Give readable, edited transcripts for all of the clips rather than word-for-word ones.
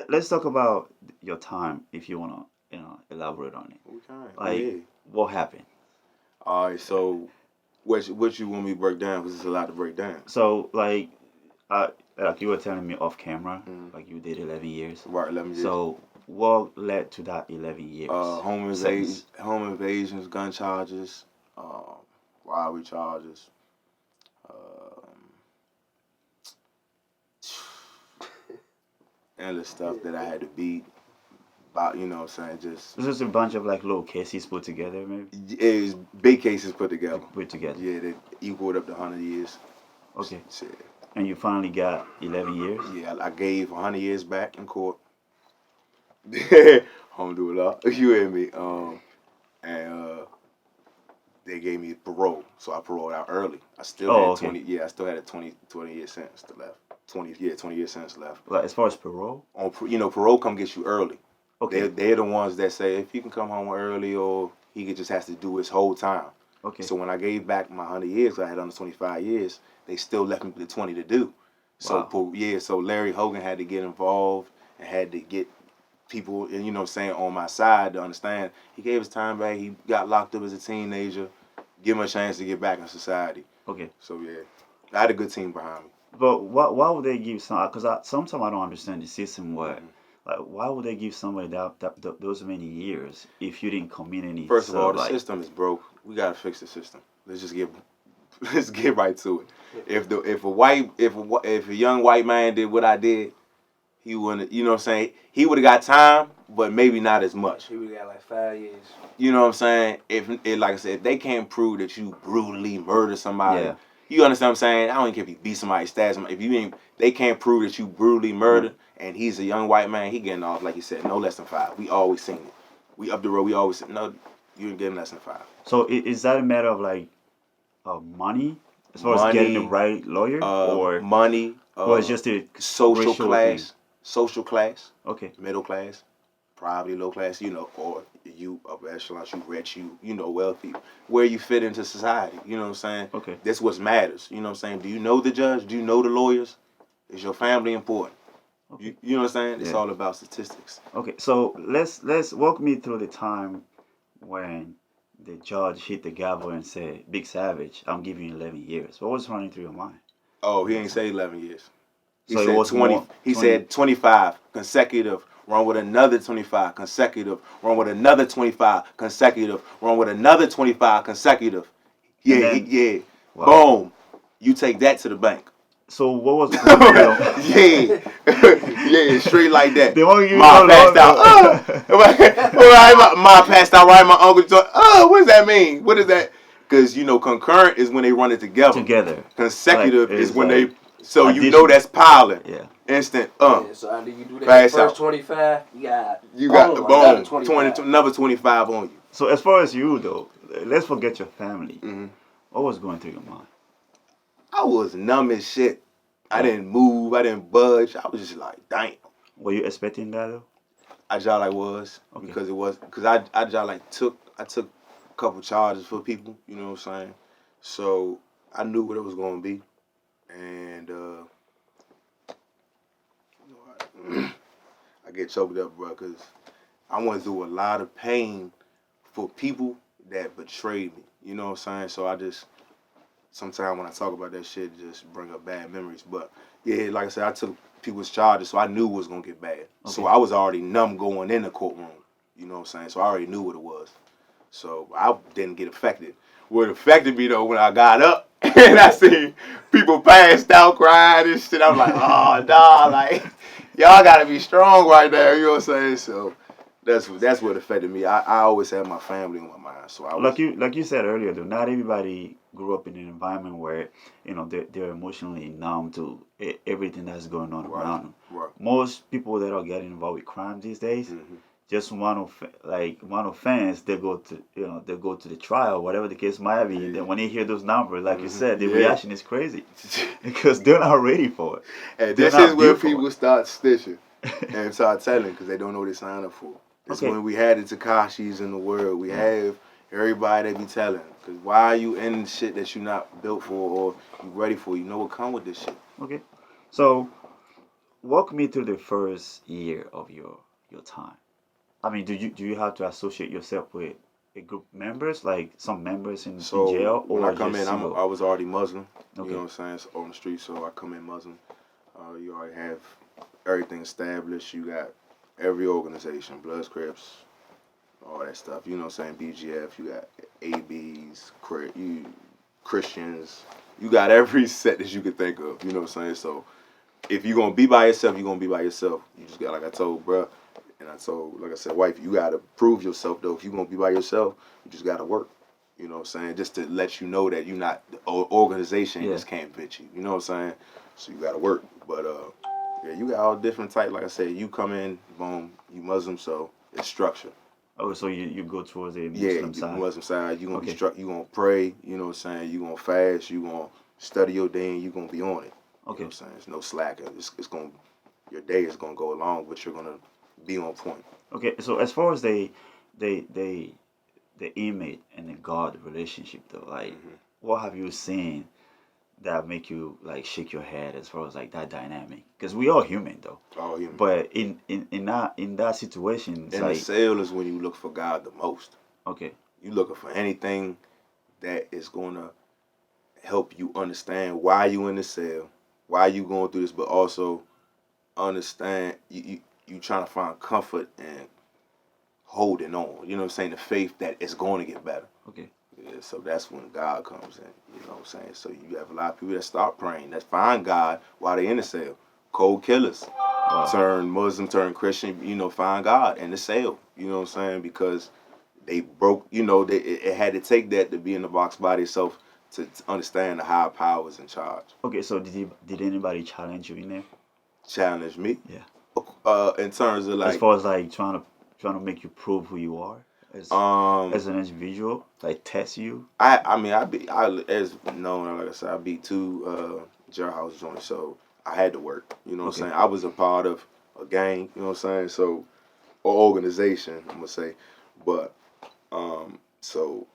let's talk about your time if you wanna elaborate on it. Okay. Like Yeah. what happened? All right. So, what you want me to break down? Because it's a lot to break down. So uh, like you were telling me off camera, Mm. like you did 11 years. Right. Let me just. So what led to that 11 years sentence? Home invasions, gun charges, um, robbery charges, um, endless stuff that I had to beat. About you know what I'm saying, just This is a bunch of like little cases put together, maybe it was big cases put together. put together. Yeah, that equaled up to 100 years. Okay, Shit. and you finally got 11 years. Yeah, I gave 100 years back in court. Alhamdulillah, you hear me? And they gave me parole, so I paroled out early. I still Oh, had okay. 20. Yeah, I still had a 20 year sentence to left. 20 year sentence left. Like as far as parole. Parole come get you early. Okay. They're the ones that say if he can come home early or just has to do his whole time. Okay. So when I gave back my 100 years, I had under 25 years. They still left me the 20 to do. So Wow. so Larry Hogan had to get involved and had to get people, and saying on my side to understand. He gave his time back. He got locked up as a teenager. Give him a chance to get back in society. Okay. So yeah, I had a good team behind me. But why would they give some? Because sometimes I don't understand the system. Where Mhm. like why would they give somebody those many years if you didn't commit any First of sort all, of the like system is broke. We gotta fix the system. Let's just get let's get right to it. If a young white man did what I did, he wouldn't. You know what I'm saying? He would have got time, but maybe not as much. He would got like 5 years. You know what I'm saying? If like I said, if they can't prove that you brutally murdered somebody, yeah you understand what I'm saying? I don't even care if you beat somebody, stab somebody. If you ain't, they can't prove that you brutally yeah. murdered, and he's a young white man, he getting off like you said, no less than 5. We always seen it. We up the road, we always said, no, you ain't getting less than 5. So is that a matter of like money as far as getting the Money, right lawyer money, or it's just a social racial thing? social class, Okay. middle class, poverty, low class, or you upper echelon, you rich, wealthy, where you fit into society. You know what I'm saying? Okay. That's what matters. You know what I'm saying? Do you know the judge? Do you know the lawyers? Is your family important? Okay. You know what I'm saying? It's Yeah. all about statistics. Okay. So let's walk me through the time when the judge hit the gavel and said, "Big Savage, I'm giving you 11 years." What was running through your mind Oh, at he that ain't time? say 11 years. He So it said was 20. more He 20. said 25 consecutive. Run with another 25 consecutive. Run with another 25 consecutive. Run with another 25 consecutive. And Yeah, then, yeah. wow. Boom. You take that to the bank. So what was going through your Yeah, yeah, straight like that. They won't give you Ma no passed out. longer. Ma passed out. Right, my uncle. What does that mean? What is that? Because concurrent is when they run it together. Together. Like Consecutive is it's when like they. So addition. that's piling. Yeah. Instant. Yeah, so after you do that Pass first out. 25, you got You got another boom. 25. Another 25 on you. So as far as you though, let's forget your family. Hmm. What was going through your mind? I was numb as shit. I Yeah. didn't move. I didn't budge. I was just like, damn. Were you expecting that though? I just like was Okay. because I just like took a couple charges for people. You know what I'm saying? So I knew what it was going to be, and I get choked up, bro, because I went through a lot of pain for people that betrayed me. You know what I'm saying? So I just sometimes when I talk about that shit, it just bring up bad memories. But yeah, like I said, I took people's charges, so I knew it was gonna get bad. So Okay. I was already numb going in the courtroom. You know what I'm saying? So I already knew what it was. So I didn't get affected. What affected me though when I got up and I seen people passed out crying and shit, I'm like, oh nah, like y'all gotta be strong right now. You know what I'm saying? So that's what affected me. I always had my family on my mind, so I was. Like you said earlier though, not everybody grew up in an environment where they're emotionally numb to everything that's going on Right, around them. right. Most people that are getting involved with crime these days, Hmm. just one offense, they go to they go to the trial, whatever the case might be, and Yeah. then when they hear those numbers, like you said, the Yeah. reaction is crazy because they're not ready for it. And They're this is not where built for people start stitching it. and start telling because they don't know what they sign up for. It's Okay. when we had the Takashis in the world. We Yeah. have everybody that be telling. Because why are you in shit that you not built for or you ready for? You know what come with this shit. Okay. So walk me through the first year of your time. I mean, do you have to associate yourself with a group members, like some members in So jail, when I or come just in, I single? was already Muslim. You Okay, know what I'm saying? So on the street, so I come in Muslim. You already have everything established. You got every organization, Bloods, Crips, all that stuff. You know what I'm saying? BGF. You got ABs, Christians. You got every set that you could think of. You know what I'm saying? So if you're gonna be by yourself, you're gonna be by yourself. You just got, like I told bruh, and I told, like I said, wife, you gotta prove yourself though. If you're gonna be by yourself, you just gotta work. You know what I'm saying? Just to let you know that you're not the organization yeah. just can't fit you. You know what I'm saying? So you gotta work. But yeah, you got all different type. Like I said, you come in, boom, you Muslim, so it's structure. Oh, so you go towards a Yeah, Muslim you side. Muslim side, you gonna be Okay, you gonna pray. You know what I'm saying? You gonna fast. You gonna study your day, and you gonna be on it. You know what okay, I'm saying? It's no slacking. It's gonna your day is gonna go along, but you're gonna be on point. okay. So as far as they the inmate and the God relationship though, like Hmm. what have you seen that make you like shake your head as far as like that dynamic? Because we all human though. All human. But in that situation, it's In the like cell is when you look for God the most. okay, You looking for anything that is gonna help you understand why you in the cell, why you going through this, but also understand you trying to find comfort and holding on. You know what I'm saying? The faith that it's going to get better. okay, Yeah, so that's when God comes in. You know what I'm saying? So you have a lot of people that start praying, that find God while they in the cell. Cold killers wow, turn Muslim, turn Christian, find God in the cell. You know what I'm saying? Because they broke, it had to take that to be in the box by themselves to understand the higher powers in charge. okay. So did anybody challenge you in there? Challenge me. Yeah. In terms of As like, far as like trying to make you prove who you are as um, an individual, like test you. I mean, as known, like I said, I beat two jailhouse joints, so I had to work. You know what I'm Okay, saying? I was a part of a gang. You know what I'm saying? So, or organization, I'm gonna say, but so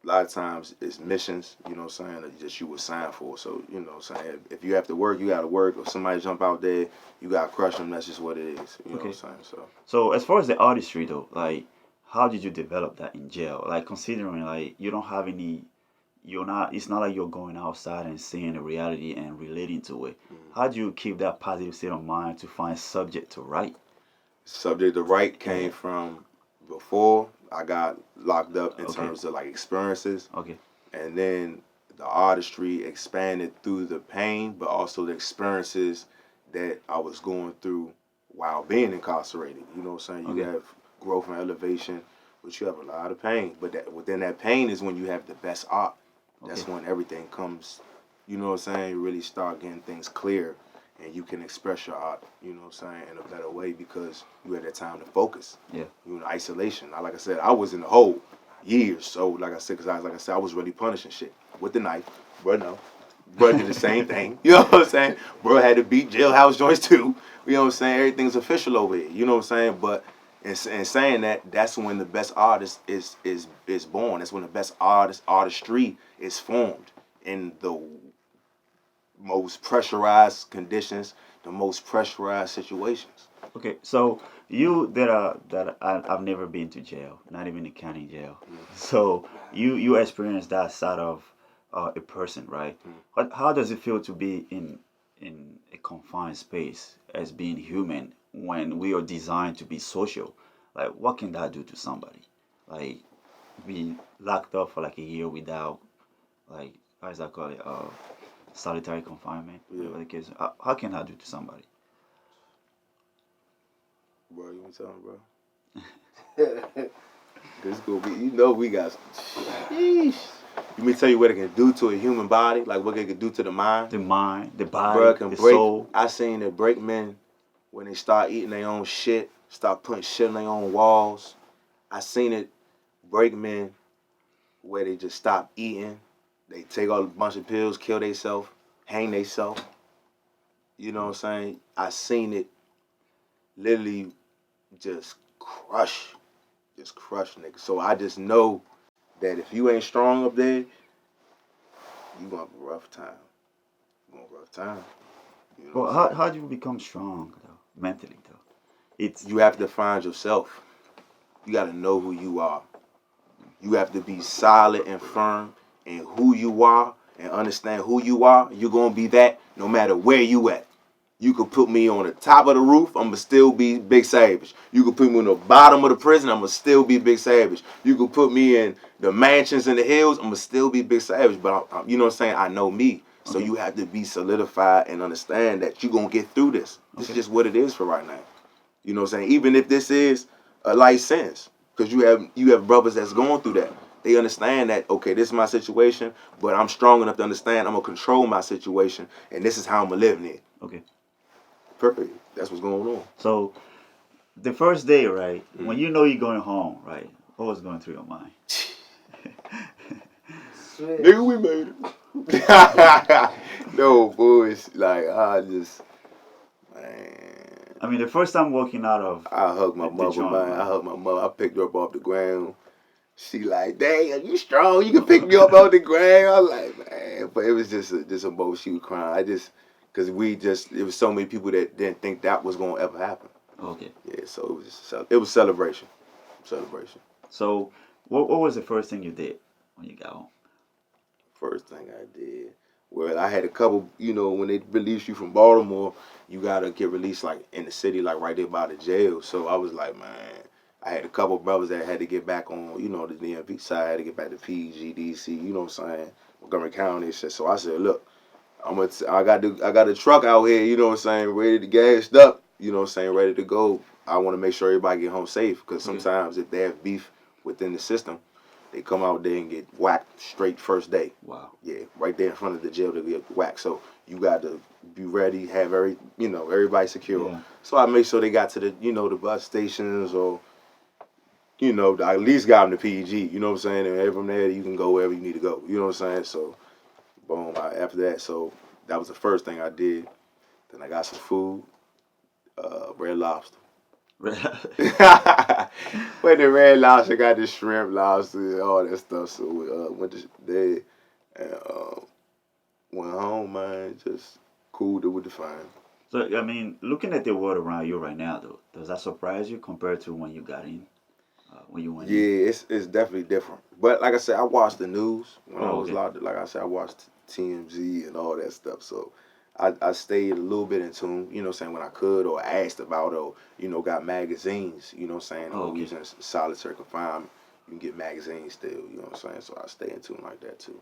a lot of times it's missions. You know what I'm saying? That just you were signed for. So you know what I'm saying? If you have to work, you got to work. If somebody jump out there, you got to crush them. That's just what it is. You know what I'm okay. saying? So. So as far as the artistry though, like how did you develop that in jail? Like considering like you don't have any, you're not. It's not like you're going outside and seeing the reality and relating to it. Mm. How do you keep that positive state of mind to find subject to write? Subject to right Yeah. came from before I got locked up in Okay. terms of like experiences, Okay. and then the artistry expanded through the pain, but also the experiences that I was going through while being incarcerated. You know what I'm saying? You Okay. have growth and elevation, but you have a lot of pain. But that within that pain is when you have the best art. Okay. That's when everything comes. You know what I'm saying? You really start getting things clear, and you can express your art. You know what I'm saying, in a better way because you had that time to focus. Yeah. You know, isolation. Like I said, I was in the hole years. So like I said, I was really punishing shit with the knife. Bro, no. Bro did the same thing. You know what I'm saying? Bro had to beat jailhouse joints too. You know what I'm saying? Everything's official over here. You know what I'm saying? But in saying that, that's when the best artist is born. That's when the best artistry is formed in the most pressurized conditions, the most pressurized situations. Okay, so you I've never been to jail, not even the county jail. So you experience that side of a person, right? Mm. How does it feel to be in a confined space as being human when we are designed to be social? Like, what can that do to somebody? Like being locked up for like a year without like how is that called it? Solitary confinement, Yeah. whatever the case. How can that do to somebody? Bro, you want to tell him, bro? This gonna be, we got. Sheesh. You mean tell you what it can do to a human body, like what it can do to the mind? The mind, the Bro, body, it can the break. soul. I seen it break men when they start eating their own shit, start putting shit on their own walls. I seen it break men where they just stop eating. They take a bunch of pills, kill themselves, hang themselves. You know what I'm saying? I seen it literally just crush niggas. So I just know that if you ain't strong up there, you gonna have a rough time. You gonna have a rough time. You know Well, what I'm how saying? how do you become strong though, mentally though? It's You have to find yourself. You got to know who you are. You have to be solid and firm in who you are and understand who you are. You're going to be that no matter where you at. You could put me on the top of the roof, I'm going to still be Big Savage. You could put me on the bottom of the prison, I'm going to still be Big Savage. You could put me in the mansions in the hills, I'm going to still be Big Savage. But, you know what I'm saying? I know me. So okay. you have to be solidified and understand that you're going to get through this. This is Okay. just what it is for right now. You know what I'm saying? Even if this is a life sentence, because you have brothers that's going through that. They understand that, okay, this is my situation, but I'm strong enough to understand I'm going to control my situation, and this is how I'm going to live in it. Okay. Perfect. That's what's going on. So the first day, right, when Mhm. you know you're going home, right, what was going through your mind? Switch. Nigga, we made it. No, boys. Like, man. I mean, the first time walking out of I hugged my the mother, joint, man. I right? hugged my mother. I picked her up off the ground. She like, dang, are you strong? You can pick me up off the ground. I was like, man. But it was just a moment. She was crying. Because it was so many people that didn't think that was going to ever happen. Okay. Yeah, so it was celebration. Celebration. So what was the first thing you did when you got home? First thing I did. Well, I had a couple, when they release you from Baltimore, you gotta get released like in the city, like right there by the jail. So I was like, man, I had a couple brothers that had to get back on, the DMV side, had to get back to PG, DC, you know what I'm saying, Montgomery County and shit. So I said, look, I got the truck out here, you know what I'm saying, ready to gassed up, you know what I'm saying, ready to go. I want to make sure everybody get home safe because Okay. sometimes if they have beef within the system, they come out there and get whacked straight first day. Wow. Yeah, right there in front of the jail to get whacked. So you got to be ready, have everybody secure. Yeah. So I make sure they got to the bus stations or, I at least got them to PG. You know what I'm saying? And from there you can go wherever you need to go. You know what I'm saying? So boom. After that, so that was the first thing I did. Then I got some food, Red Lobster. When the Red Lobster got the shrimp, lobster, all that stuff. So we went to there and went home, man. Just cooled it with the fam. So I mean, looking at the world around you right now, though, does that surprise you compared to when you got in, when you went in? Yeah, it's definitely different. But like I said, I watched the news when I Oh, was okay. locked. Like I said, I watched TMZ and all that stuff. So I stayed a little bit in tune, you know what I'm saying, when I could or asked about or, got magazines, you know what I'm saying, Oh, or we okay. was in solitary confinement. You can get magazines still, you know what I'm saying? So I stay in tune like that too.